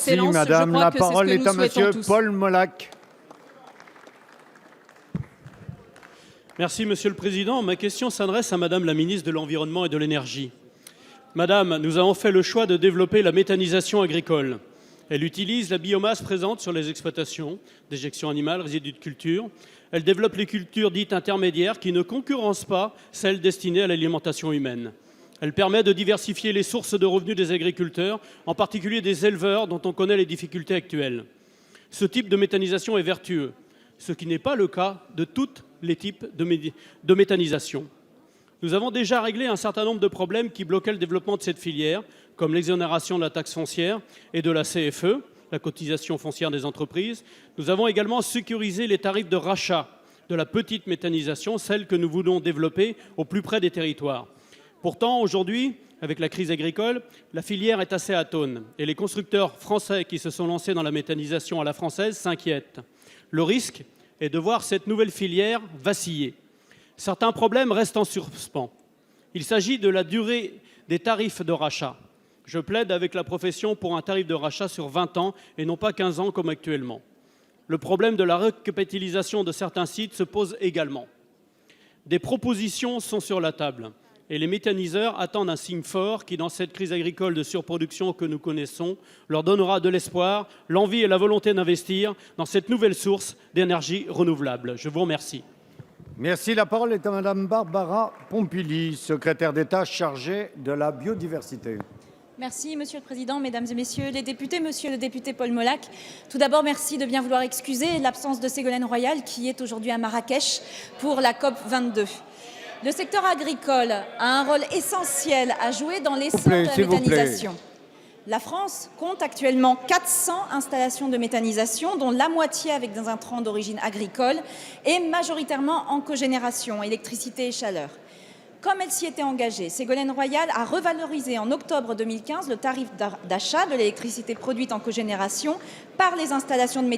d'excellence. madame. Je crois La que c'est ce parole que est nous à souhaitons monsieur tous. Paul Molac. Merci, Monsieur le Président. Ma question s'adresse à Madame la ministre de l'Environnement et de l'Énergie. Madame, nous avons fait le choix de développer la méthanisation agricole. Elle utilise la biomasse présente sur les exploitations, déjections animales, résidus de culture. Elle développe les cultures dites intermédiaires qui ne concurrencent pas celles destinées à l'alimentation humaine. Elle permet de diversifier les sources de revenus des agriculteurs, en particulier des éleveurs dont on connaît les difficultés actuelles. Ce type de méthanisation est vertueux, ce qui n'est pas le cas de tous les types de méthanisation. Nous avons déjà réglé un certain nombre de problèmes qui bloquaient le développement de cette filière, comme l'exonération de la taxe foncière et de la CFE, la cotisation foncière des entreprises. Nous avons également sécurisé les tarifs de rachat de la petite méthanisation, celle que nous voulons développer au plus près des territoires. Pourtant, aujourd'hui, avec la crise agricole, la filière est assez atone et les constructeurs français qui se sont lancés dans la méthanisation à la française s'inquiètent. Le risque est de voir cette nouvelle filière vaciller. Certains problèmes restent en suspens. Il s'agit de la durée des tarifs de rachat. Je plaide avec la profession pour un tarif de rachat sur 20 ans et non pas 15 ans comme actuellement. Le problème de la recapitalisation de certains sites se pose également. Des propositions sont sur la table et les méthaniseurs attendent un signe fort qui, dans cette crise agricole de surproduction que nous connaissons, leur donnera de l'espoir, l'envie et la volonté d'investir dans cette nouvelle source d'énergie renouvelable. Je vous remercie. Merci. La parole est à madame Barbara Pompili, secrétaire d'État chargée de la biodiversité. Merci, Monsieur le Président, Mesdames et Messieurs les députés. Monsieur le député Paul Molac, tout d'abord, merci de bien vouloir excuser l'absence de Ségolène Royal, qui est aujourd'hui à Marrakech pour la COP 22. Le secteur agricole a un rôle essentiel à jouer dans l'essor de la méthanisation. La France compte actuellement 400 installations de méthanisation, dont la moitié avec des intrants d'origine agricole et majoritairement en cogénération, électricité et chaleur. Comme elle s'y était engagée, Ségolène Royal a revalorisé en octobre 2015 le tarif d'achat de l'électricité produite en cogénération par les installations de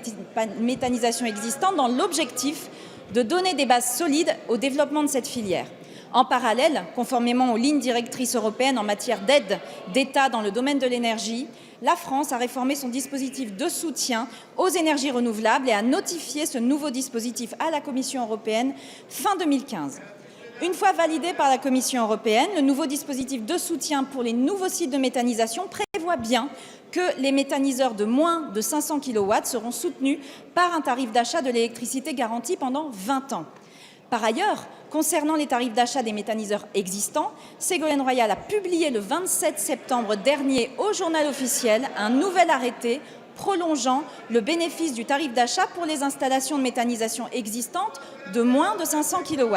méthanisation existantes dans l'objectif de donner des bases solides au développement de cette filière. En parallèle, conformément aux lignes directrices européennes en matière d'aide d'État dans le domaine de l'énergie, la France a réformé son dispositif de soutien aux énergies renouvelables et a notifié ce nouveau dispositif à la Commission européenne fin 2015. Une fois validé par la Commission européenne, le nouveau dispositif de soutien pour les nouveaux sites de méthanisation prévoit bien que les méthaniseurs de moins de 500 kW seront soutenus par un tarif d'achat de l'électricité garanti pendant 20 ans. Par ailleurs, concernant les tarifs d'achat des méthaniseurs existants, Ségolène Royal a publié le 27 septembre dernier au Journal officiel un nouvel arrêté prolongeant le bénéfice du tarif d'achat pour les installations de méthanisation existantes de moins de 500 kW.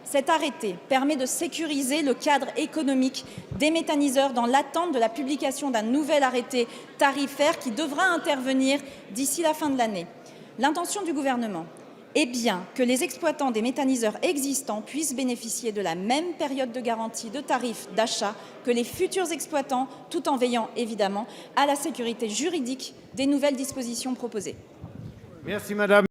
Cet arrêté permet de sécuriser le cadre économique des méthaniseurs dans l'attente de la publication d'un nouvel arrêté tarifaire qui devra intervenir d'ici la fin de l'année. L'intention du gouvernement est bien que les exploitants des méthaniseurs existants puissent bénéficier de la même période de garantie de tarifs d'achat que les futurs exploitants, tout en veillant évidemment à la sécurité juridique des nouvelles dispositions proposées. Merci madame.